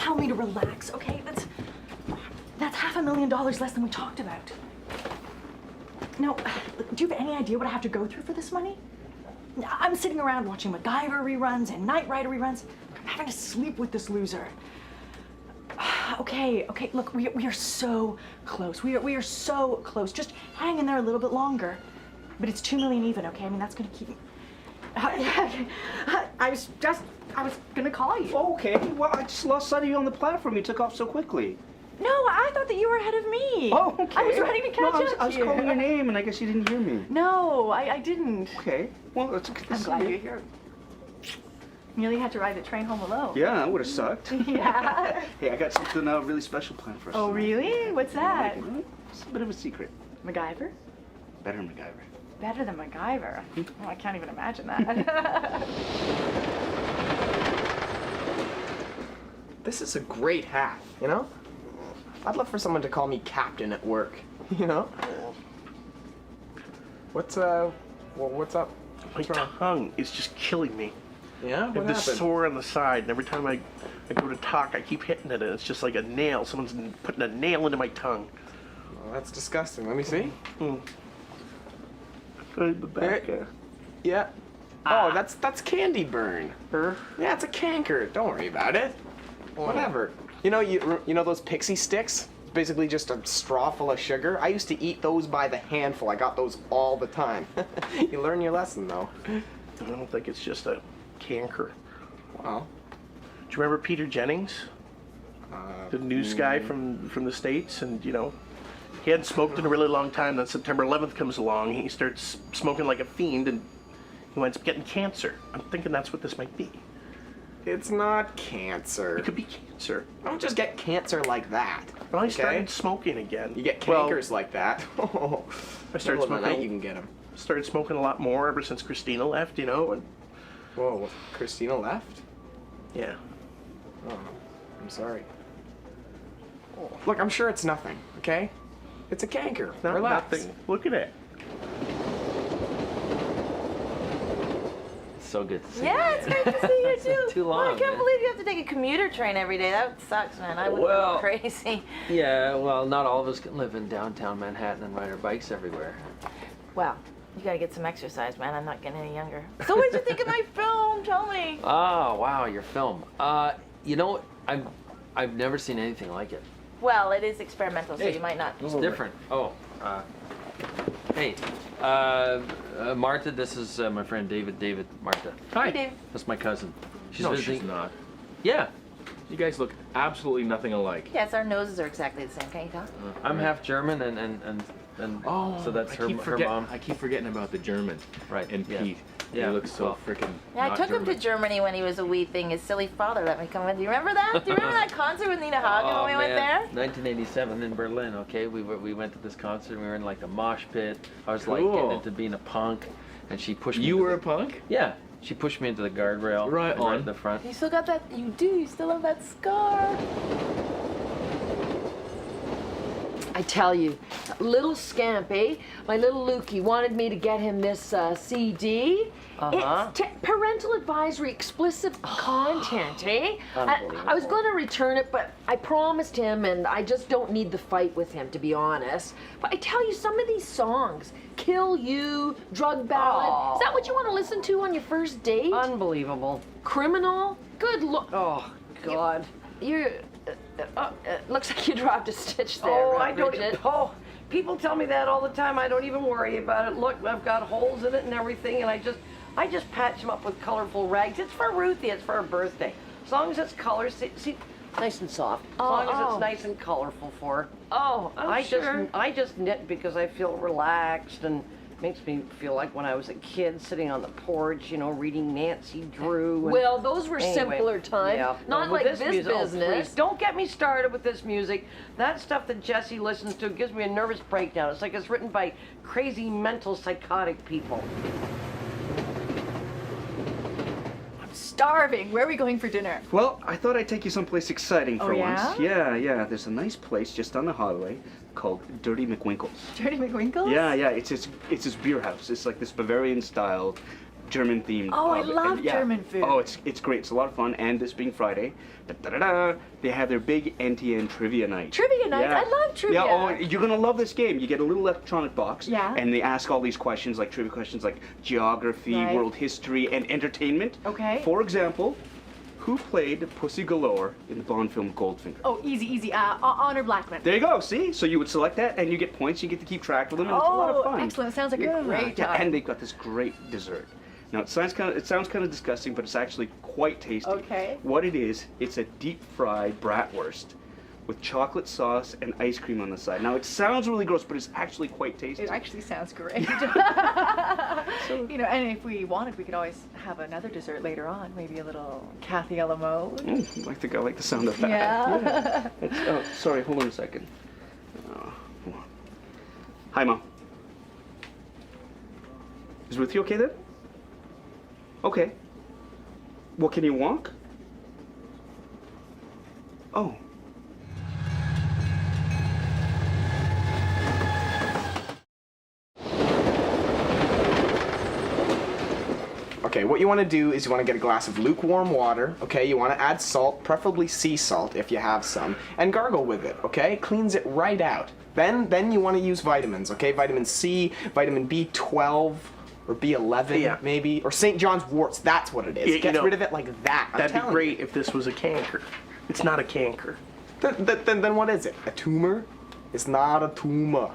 tell me to relax, okay? That's $500,000 less than we talked about. Now, do you have any idea what I have to go through for this money? I'm sitting around watching MacGyver reruns and Knight Rider reruns. I'm having to sleep with this loser. Okay, look, we are so close. We are so close. Just hang in there a little bit longer. But it's $2 million even, okay? I mean, that's gonna keep me. I was gonna call you. Oh, okay. Well, I just lost sight of you on the platform. You took off so quickly. No, I thought that you were ahead of me. Oh, okay. I was ready to catch up I was calling your name, and I guess you didn't hear me. No, I didn't. Okay. Well, that's good to I'm see glad you. you're here. Nearly had to ride the train home alone. Yeah, that would have sucked. Yeah. Hey, I got something really special planned for us. Oh, tonight. really? What's that? It's a bit of a secret. MacGyver? Better MacGyver. Better than MacGyver. Oh, I can't even imagine that. This is a great hat, you know? I'd love for someone to call me captain at work, you know? What's up? My tongue is just killing me. Yeah? I What have this happened? sore on the side, and every time I go to talk, I keep hitting it, and it's just like a nail. Someone's putting a nail into my tongue. Well, that's disgusting. Let me see. The back. Yeah. Oh, that's candy burn. Yeah, it's a canker. Don't worry about it. Whatever. You know those pixie sticks? It's basically just a straw full of sugar. I used to eat those by the handful. I got those all the time. You learn your lesson, though. I don't think it's just a canker. Well. Do you remember Peter Jennings? The news guy from the States, and he hadn't smoked in a really long time. Then September 11th comes along, he starts smoking like a fiend, and he winds up getting cancer. I'm thinking that's what this might be. It's not cancer. It could be cancer. Don't just get cancer like that. Well, I started smoking again. You get cankers like that. I started Middle of the night smoking. you can get them. Started smoking a lot more ever since Christina left, And Whoa, Christina left? yeah. Oh, I'm sorry. Look, I'm sure it's nothing, okay? It's a canker. No, Relax. nothing. Look at it. So good to see Yeah, it's great to see you too. Too long, Well, I can't man. believe you have to take a commuter train every day. That sucks, man. I would Well- go crazy. Yeah, well, not all of us can live in downtown Manhattan and ride our bikes everywhere. Well, you gotta get some exercise, man. I'm not getting any younger. So what did you think of my film? Tell me. Oh, wow, your film. You know what? I've never seen anything like it. Well, it is experimental, so Hey. you might not. It's different. Oh, hey, Martha, this is my friend David. David, Martha. Hi, Dave. That's my cousin. She's No, visiting. she's not. Yeah, You guys look absolutely nothing alike. Yes, our noses are exactly the same. Can you tell? I'm half German and so that's her mom. I keep forgetting about the German. Right, And yeah. Pete. Yeah, He looks so well. freaking. Yeah, I not took him to German. Germany when he was a wee thing. His silly father let me come with. Do you remember that? Do you remember that concert with Nina Hagen Oh, when we went there? 1987 in Berlin. Okay, we went to this concert. We were in like the mosh pit. I was like Cool. getting into being a punk, and she pushed me. You into were a the- punk? Yeah, she pushed me into the guardrail. Right on. in the front. You still got that? You do. You still have that scar. I tell you, little scamp, eh? My little Lukey wanted me to get him this CD. It's parental advisory, explicit content, eh? I was going to return it, but I promised him, and I just don't need the fight with him, to be honest. But I tell you, some of these songs, Kill You, Drug Ballad, is that what you want to listen to on your first date? Unbelievable. Criminal? Good look. Oh, God. Looks like you dropped a stitch there, Oh, I don't. Bridget. Oh, people tell me that all the time. I don't even worry about it. Look, I've got holes in it and everything, and I just patch them up with colorful rags. It's for Ruthie. It's for her birthday. As long as it's colors, see, nice and soft. As long as it's nice and colorful for her. Oh, I'm sure. I just knit because I feel relaxed and makes me feel like when I was a kid sitting on the porch, you know, reading Nancy Drew. And Well, those were anyway, simpler times. yeah. Not With like this music, oh, business. please, don't get me started with this music. That stuff that Jesse listens to gives me a nervous breakdown. It's like it's written by crazy, mental, psychotic people. Starving. Where are we going for dinner? Well, I thought I'd take you someplace exciting for Oh, yeah? once. Yeah. There's a nice place just on the highway called Dirty McWinkle's. Dirty McWinkle's? Yeah. It's his beer house. It's like this Bavarian style German themed. Oh, I pub. love And, yeah. German food. Oh, it's great. It's a lot of fun. And this being Friday, they have their big NTN trivia night. Trivia night? I love trivia. Yeah, oh, you're gonna love this game. You get a little electronic box. Yeah. And they ask all these questions, like trivia questions, like geography, Right. world history, and entertainment. Okay. For example, who played Pussy Galore in the Bond film Goldfinger? Oh, easy. Honor Blackman. There you go. See, so you would select that, and you get points. You get to keep track of them, and it's a lot of fun. Excellent. Sounds like a great Yeah, time. and they've got this great dessert. Now it sounds kind of disgusting, but it's actually quite tasty. Okay. What it is, it's a deep fried bratwurst with chocolate sauce and ice cream on the side. Now it sounds really gross, but it's actually quite tasty. It actually sounds great. You know, and if we wanted, we could always have another dessert later on. Maybe a little Kathy a la mode. I like the sound of that. Yeah. Oh, sorry. Hold on a second. Hold on. Hi, Mom. Is Ruthie okay then? Okay. Well, can you walk? Oh. Okay, what you want to do is you want to get a glass of lukewarm water, okay? You want to add salt, preferably sea salt if you have some, and gargle with it, okay? Cleans it right out. Then you want to use vitamins, okay? Vitamin C, vitamin B12, or B11 Yeah. maybe, or St. John's worts, that's what it is. Yeah, you Gets know, rid of it like that. I'm That'd be telling great if this was a canker. It's not a canker. Then what is it? A tumor? It's not a tumor.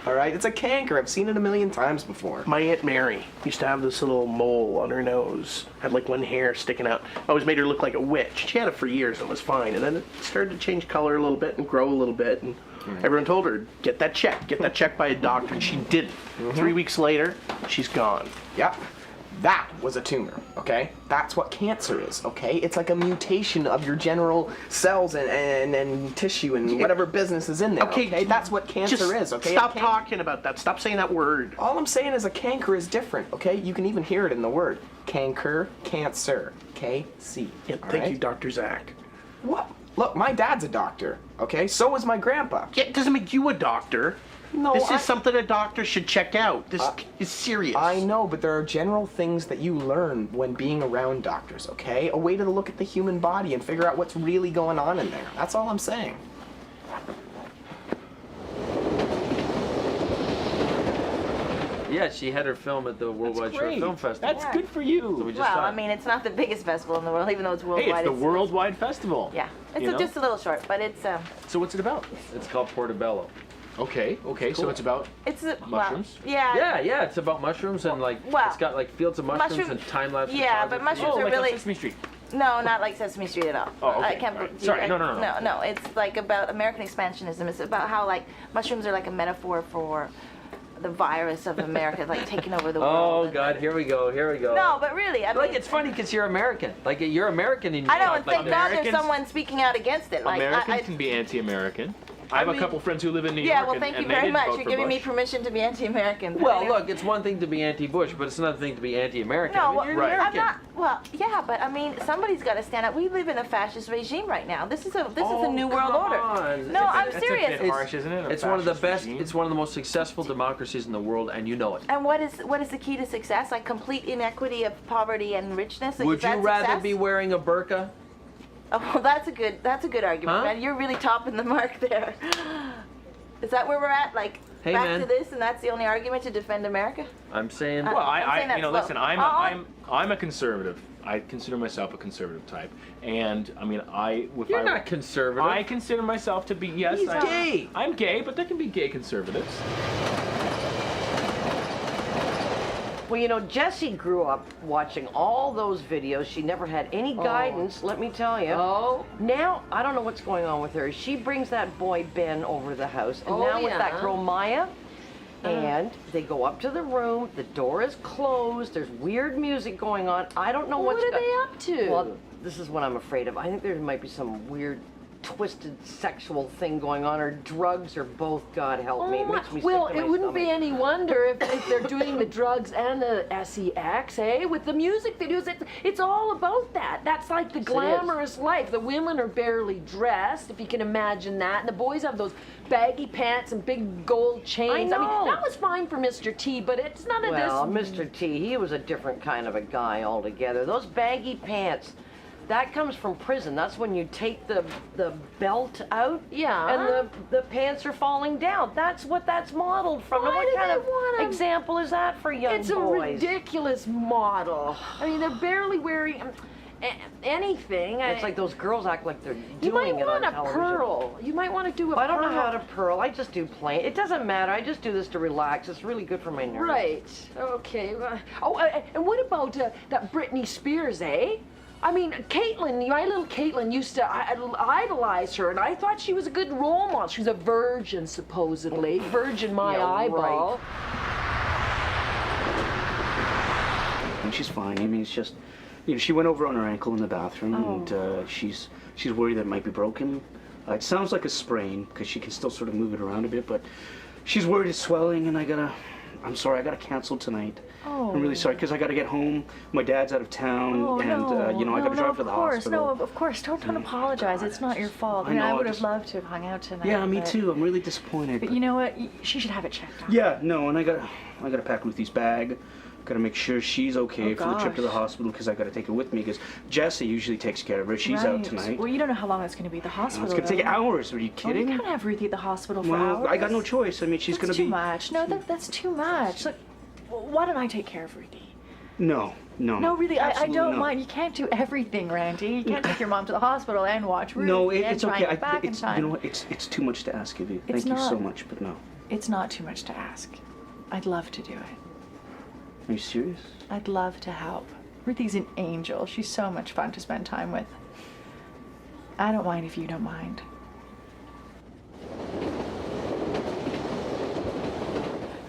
All right, it's a canker. I've seen it a million times before. My Aunt Mary used to have this little mole on her nose. Had like one hair sticking out. Always made her look like a witch. She had it for years and was fine. And then it started to change color a little bit and grow a little bit. And everyone told her, get that checked by a doctor. And she didn't. 3 weeks later, she's gone. Yep. That was a tumor, okay? That's what cancer is, okay? It's like a mutation of your general cells and tissue and whatever business is in there, okay? That's what cancer Just is, okay? stop talking about that. Stop saying that word. All I'm saying is a canker is different, okay? You can even hear it in the word. Canker, cancer, K-C. Yeah, thank you, Dr. Zach. What? Look, my dad's a doctor, okay? So was my grandpa. Yeah, it doesn't make you a doctor. No, This is something a doctor should check out. This is serious. I know, but there are general things that you learn when being around doctors, okay? A way to look at the human body and figure out what's really going on in there. That's all I'm saying. Yeah, she had her film at the Worldwide Short Film Festival. That's good for you. So we just Well, saw I it. mean, it's not the biggest festival in the world, even though it's Hey, worldwide. it's the worldwide festival. Yeah, it's You know? just a little short, but it's So what's it about? It's called Portobello. Okay, so it's about it's a, mushrooms? Well, yeah. Yeah, it's about mushrooms and like Well, it's got like fields of mushrooms mushroom- and time lapse. Yeah, but mushrooms oh, are like on really Sesame Street. no, not like Sesame Street at all. Oh, okay. I can't. All right. believe- Sorry, no. No, it's like about American expansionism. It's about how like mushrooms are like a metaphor for the virus of America, like taking over the world. Oh and- God, here we go. No, but really, I mean, Like it's funny because you're American. Like you're American and you I know, talk and like thank God there's Americans- someone speaking out against it. Like Americans can be anti-American. I have mean- a couple friends who live in New yeah, York. well, and- thank you and they very didn't much. vote You're for giving me Bush. permission to be anti-American. But Well, anyway. look, it's one thing to be anti-Bush, but it's another thing to be anti-American. No, I mean, well, you're Right. I'm American. not. Well, yeah, but I mean, somebody's got to stand up. We live in a fascist regime right now. This is a new world come order. on. No, I'm That's a serious. bit harsh, isn't it? A It's one of the fascist best. regime? It's one of the most successful democracies in the world, and you know it. And what is the key to success? Like complete inequity of poverty and richness. Like, Would is you that rather success? be wearing a burqa? Oh, well, that's a good argument, Huh? man. You're really topping the mark there. Is that where we're at? Like Hey, back man. to this, and that's the only argument to defend America? I'm saying. Uh, Well, I'm saying I that's you know, low. listen, Oh, I'm a conservative. I consider myself a conservative type, and I mean, if You're I, not conservative. I consider myself to be yes. He's I, gay. I'm gay, but there can be gay conservatives. Well, you know, Jessie grew up watching all those videos. She never had any guidance, let me tell you. Oh, Now, I don't know what's going on with her. She brings that boy Ben over the house, and Oh, now with that yeah. girl Maya, and they go up to the room. The door is closed. There's weird music going on. I don't know what what's are they up to? Well, this is what I'm afraid of. I think there might be some weird twisted sexual thing going on, or drugs, or both. God help me. It makes me well, sick to it my wouldn't be stomach. any wonder if they're doing the drugs and the sex, eh? With the music they do, it's all about that. That's like the Yes, it is. glamorous life. The women are barely dressed, if you can imagine that, and the boys have those baggy pants and big gold chains. I know. mean, that was fine for Mr. T, but it's none of Well, this. Mr. T, he was a different kind of a guy altogether. Those baggy pants, that comes from prison. That's when you take the belt out. Yeah. And the pants are falling down. That's what that's modeled from. Now, Why what do kind they of wanna- example is that for young It's a boys? ridiculous model. I mean, they're barely wearing anything. It's like those girls act like they're You might doing it on want a television. pearl. You might want to do a pearl. I don't know how to pearl. I just do plain. It doesn't matter. I just do this to relax. It's really good for my nerves. Right. Okay. And what about that Britney Spears, eh? I mean, Caitlyn, my little Caitlyn used to idolize her, and I thought she was a good role model. She was a virgin, supposedly. Virgin, my Yeah, eyeball. And she's fine. I mean, it's just, you know, she went over on her ankle in the bathroom, and she's worried that it might be broken. It sounds like a sprain because she can still sort of move it around a bit, but she's worried it's swelling, and I'm sorry, I gotta cancel tonight. I'm really sorry because I gotta get home. My dad's out of town, and you know, I gotta drive to the hospital. No, of course. Don't apologize. It's not your fault. I know, I I would have just- loved to have hung out tonight. Yeah, me but- too. I'm really disappointed. But you know what? She should have it checked out. Yeah, no, and I gotta pack Ruthie's bag. Gotta make sure she's okay for the trip to the gosh. hospital because I gotta take her with me because Jessie usually takes care of her. She's out Right. tonight. Well, you don't know how long it's going to be at the hospital. It's gonna take though. hours. Are you Oh, you kidding? can't have Ruthie at the hospital for Well, hours. I got no choice. I mean, she's That's gonna too be. much. No, that's too much. Look, why don't I take care of Ruthie? No. No, really, I absolutely don't not. mind. You can't do everything, Randy. You can't take your mom to the hospital and watch Ruthie No, and it's try okay. and get back in It's, time. you know what? It's too much to ask of you. It's Thank you so not. much, but no. It's not too much to ask. I'd love to do it. Are you serious? I'd love to help. Ruthie's an angel. She's so much fun to spend time with. I don't mind if you don't mind.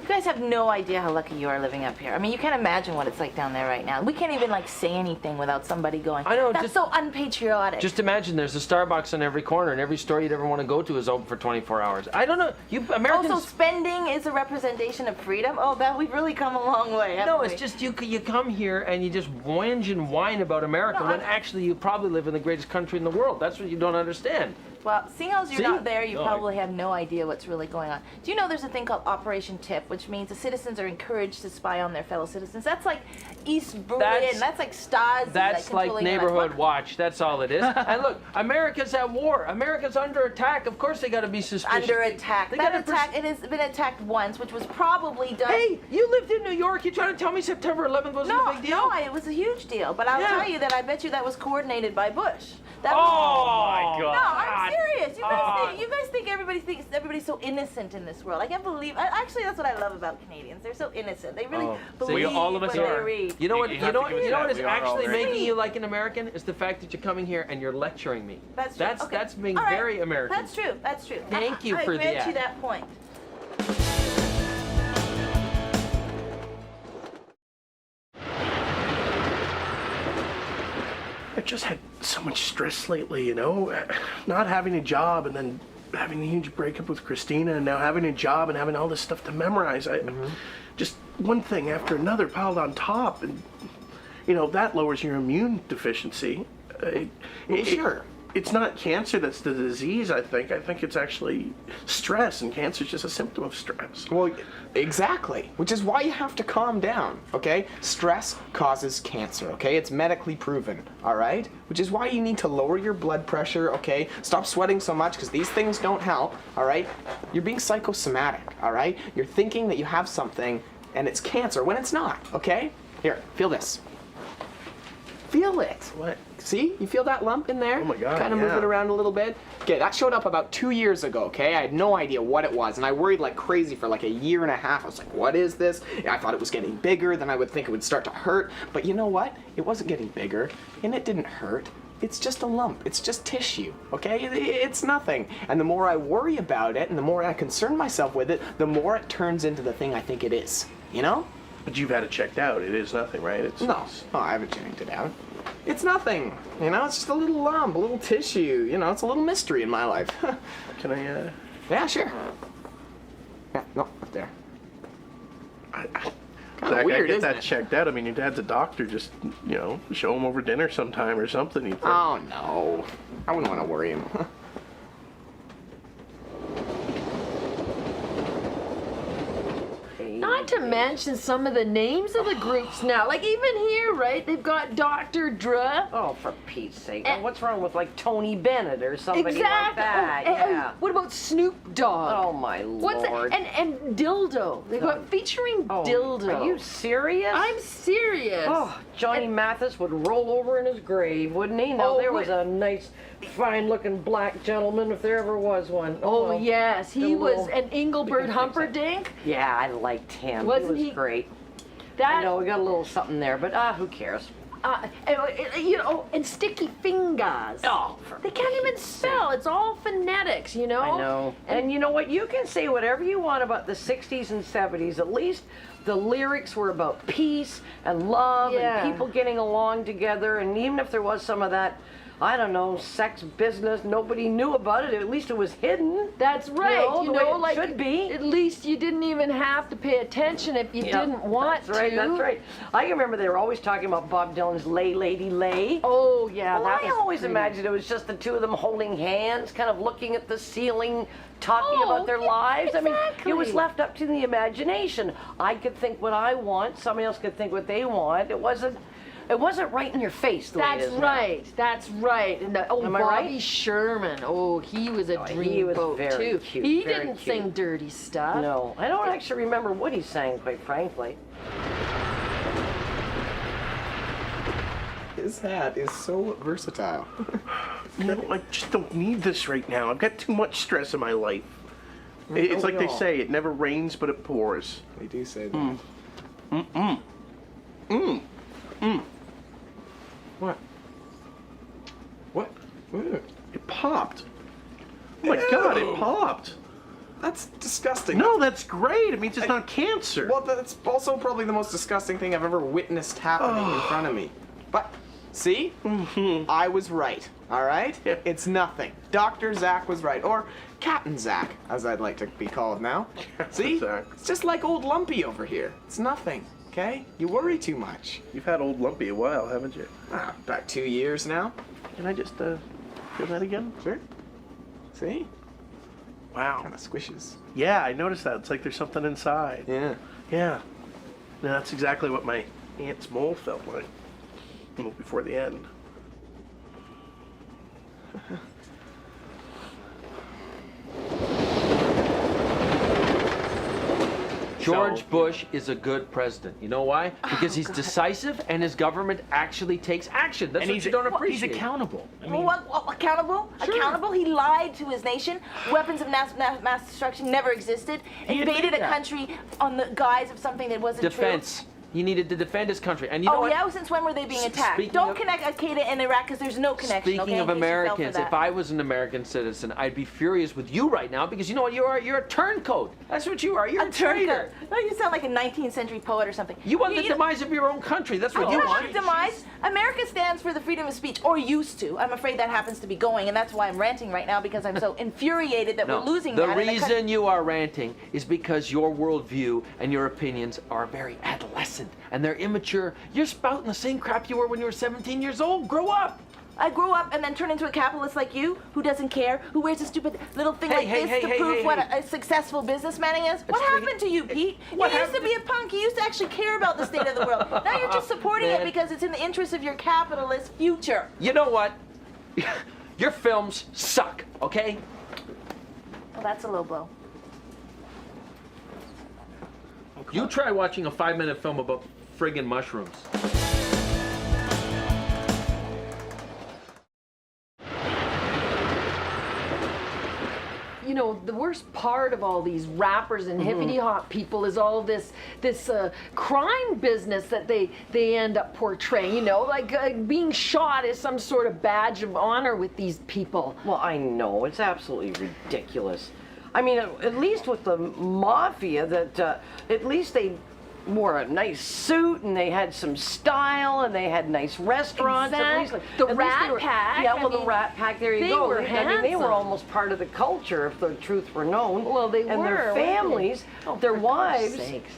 You guys have no idea how lucky you are living up here. I mean, you can't imagine what it's like down there right now. We can't even like say anything without somebody going, I know, that's just- so unpatriotic. Just imagine there's a Starbucks on every corner, and every store you'd ever want to go to is open for 24 hours. I don't know. You Americans. Also, spending is a representation of freedom. Oh, that we've really come a long way. haven't No, we? it's just you come here and you just whinge and whine about America No, when I- actually you probably live in the greatest country in the world. That's what you don't understand. Well, seeing as you're See? not there, you No, probably have no idea what's really going on. Do you know there's a thing called Operation Tip, which means the citizens are encouraged to spy on their fellow citizens? That's like East Berlin. That's like Stasi. That's like controlling neighborhood what- watch. That's all it is. And look, America's at war. America's under attack. Of course they got to be suspicious. Under attack. They That gotta pers- attack, it has been attacked once, which was probably done. Hey, you lived in New York. You trying to tell me September 11th wasn't No, a big deal? no, it was a huge deal. But I'll Yeah. tell you that I bet you that was coordinated by Bush. That Oh was, my God! No, I'm serious. Oh. You guys think everybody thinks everybody's so innocent in this world. I can't believe. Actually, that's what I love about Canadians. They're so innocent. They really Oh, believe we- all of us what are. they read. You know what? You You have know to what? give us You know that. what is We are all actually very- making you like an American is the fact that you're coming here and you're lecturing me. That's true. Okay. That's being All right. very American. That's true. That's true. Thank you I for grant that. you that point. I've just had so much stress lately, you know? Not having a job and then having a huge breakup with Christina and now having a job and having all this stuff to memorize. Just one thing after another piled on top. And, you know, that lowers your immune deficiency. Sure. It's not cancer that's the disease, I think. I think it's actually stress, and cancer is just a symptom of stress. Well, exactly. Which is why you have to calm down, okay? Stress causes cancer, okay? It's medically proven, all right? Which is why you need to lower your blood pressure, okay? Stop sweating so much, because these things don't help, all right? You're being psychosomatic, all right? You're thinking that you have something, and it's cancer, when it's not, okay? Here, feel this. Feel it. What? See? You feel that lump in there? Oh my God, Kind of move yeah. it around a little bit. Okay, that showed up about 2 years ago, okay? I had no idea what it was, and I worried like crazy for like a year and a half. I was like, what is this? I thought it was getting bigger, then I would think it would start to hurt. But you know what? It wasn't getting bigger, and it didn't hurt. It's just a lump. It's just tissue, okay? It's nothing. And the more I worry about it, and the more I concern myself with it, the more it turns into the thing I think it is, you know? But you've had it checked out. It is nothing, right? It's No, I haven't checked it out. It's nothing. You know, it's just a little lump, a little tissue. You know, it's a little mystery in my life. Can I? Yeah, sure. Yeah, no, up there. I Weird, get isn't that it? checked out. I mean, your dad's a doctor. Just, you know, show him over dinner sometime or something. He'd think. Oh no, I wouldn't want to worry him. Not to mention some of the names of the groups now. Like even here, right? They've got Dr. Dre. Oh, for Pete's sake. What's wrong with like Tony Bennett or somebody like that? Oh, and Yeah. what about Snoop Dogg? Oh my What's that? lord. And Dildo. They've got featuring Dildo. Are you serious? I'm serious. Oh, Johnny Mathis would roll over in his grave, wouldn't he? Now Oh, there was a nice, fine-looking black gentleman, if there ever was one. Oh, well, yes, he the was little- an Engelbert we can fix Humperdinck. Yeah, I liked him. Wasn't he he- was great. That I know we got a little something there, but who cares? you know, and Sticky Fingers. Oh, They can't even spell. It's all phonetics, you know. I know. And you know what? You can say whatever you want about the 60s and 70s. At least the lyrics were about peace and love Yeah. and people getting along together. And even if there was some of that, I don't know, sex business, nobody knew about it. At least it was hidden. That's right. the way it should be. At least you didn't even have to pay attention if you Yeah, didn't want that's right, to. That's right. I can remember they were always talking about Bob Dylan's "Lay Lady Lay." Oh yeah, Well, that I was always pretty. imagined it was just the two of them holding hands, kind of looking at the ceiling, talking Oh, about their yeah, lives. I mean, it was exactly. left up to the imagination. I could think what I want, somebody else could think what they want. It wasn't right in your face the way it That's is now. right. That's right. And Am I Bobby right? Sherman. Oh, he was a Oh, he dreamboat was very too. cute, He very didn't cute. sing dirty stuff. No, I don't actually remember what he sang, quite frankly. His hat is so versatile. No, I just don't need this right now. I've got too much stress in my life. It's like they say, it never rains, but it pours. They do say that. What? What? Ooh, It popped. Oh my God, it popped. that's disgusting. No, that's great. It means it's not cancer. Well, that's also probably the most disgusting thing I've ever witnessed happening in front of me. But, see? I was right, all right? Yeah. It's nothing. Dr. Zach was right. Or Captain Zach, as I'd like to be called now. See? Zach. It's just like old Lumpy over here. It's nothing, okay? You worry too much. You've had old Lumpy a while, haven't you? About 2 years now. Can I just feel that again? Sure. See? Wow. Kind of squishes. Yeah, I noticed that. It's like there's something inside. Yeah. Yeah. No, that's exactly what my aunt's mole felt like. Well, before the end. George Bush is a good president. You know why? Because he's decisive and his government actually takes action. That's what you don't appreciate. He's accountable. I Well, mean, what, accountable? Sure. Accountable? He lied to his nation. Weapons of mass destruction never existed. He Invaded admitted a that. country on the guise of something that wasn't Defense. He needed to defend his country. And you know true. Oh what? yeah? Since when were they being attacked? Speaking Don't of- connect Al-Qaeda and Iraq because there's no connection. Speaking okay? of In case you fell for Americans, that. if I was an American citizen, I'd be furious with you right now because you know what you are? You're a turncoat. That's what you are. You're a traitor. No, you sound like a 19th century poet or something. You want the know- demise of your own country. That's what I you don't want. want demise. America stands for the freedom of speech, or used to. I'm afraid that happens to be going, and that's why I'm ranting right now because I'm so infuriated that we're losing the that. and reason you are ranting is because your worldview and your opinions are very adolescent and they're immature. You're spouting the same crap you were when you were 17 years old. Grow up. I grew up and then turned into a capitalist like you, who doesn't care, who wears a stupid little thing like Hey, this hey, to hey, prove hey, what hey. a successful businessman is. What freaking- happened to you, Pete? What You used to happened be a punk. You used to actually care about the state of the world. Now you're just supporting it Man. because it's in the interest of your capitalist future. You know what? Your films suck, okay? Well, that's a low blow. You try watching a 5-minute film about friggin' mushrooms. You know, the worst part of all these rappers and hippity hop people is all this crime business that they end up portraying. You know, like being shot is some sort of badge of honor with these people. Well, I know. It's absolutely ridiculous. I mean, at least with the mafia, that at least they wore a nice suit and they had some style and they had nice restaurants. Exactly. The at least Rat they were, Pack, Yeah, I well, the mean, Rat Pack. There you they go. were I mean, they were handsome. almost part of the culture, if the truth were known. Well, they and were, their weren't they? families, Oh, their for God's wives. sakes.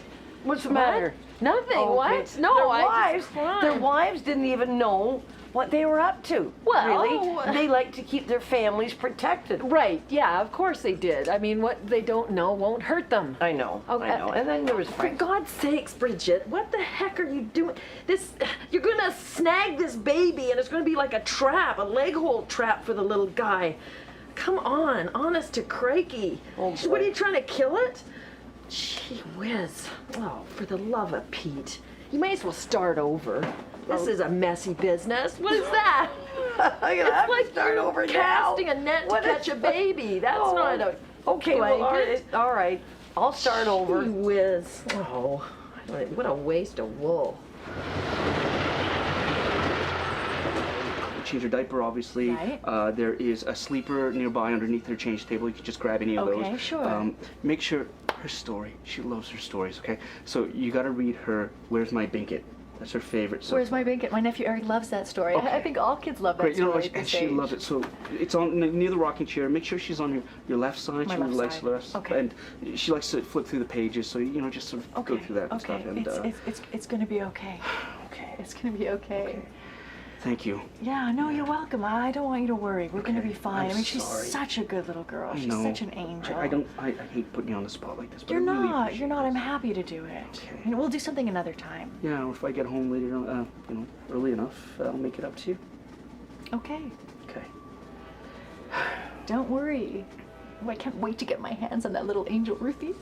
What's the What? matter? Nothing. Oh, What? okay. No, their I wives. just cried. Their wives didn't even know what they were up to. Well, really, they like to keep their families protected. Right, yeah, of course they did. I mean, what they don't know won't hurt them. I know. Okay. I know. And then there was For Frank. God's sakes, Bridget, what the heck are you doing? You're gonna snag this baby and it's gonna be like a trap, a leg hole trap for the little guy. Come on, honest to crikey. Oh, What boy. are you trying to kill it? Gee whiz. Oh, for the love of Pete. You may as well start over. This is a messy business. What is that? I'm gonna have It's like to start you're over now. casting a net to What catch is- a baby. That's Oh, not a Okay, well, blanket. all right. I'll start over. Gee whiz. Oh, what a waste of wool. Change her diaper, obviously. Right. There is a sleeper nearby underneath her change table. You can just grab any of those. Okay, sure. Make sure her story. She loves her stories. Okay, so you got to read her. Where's my Binket? That's her favorite. So Where's my Binket? My nephew Eric loves that story. I think all kids love that great, you know, story. and she loves it. So it's on near the rocking chair. Make sure she's on your left side. My She left likes side. the rest. Okay. And she likes to flip through the pages. So you know, just sort of go through that and Okay, stuff. And it's gonna be okay. okay. It's gonna be okay. Thank you. Yeah, no, you're welcome. I don't want you to worry. We're gonna be fine. I'm I mean, she's sorry. such a good little girl. She's No, such an angel. I hate putting you on the spot like this, but You're I really not. appreciate You're not. it. I'm happy to do it. Okay. You know, we'll do something another time. Yeah, or if I get home later, early enough, I'll make it up to you. Okay. Okay. Don't worry. Oh, I can't wait to get my hands on that little angel Ruthie.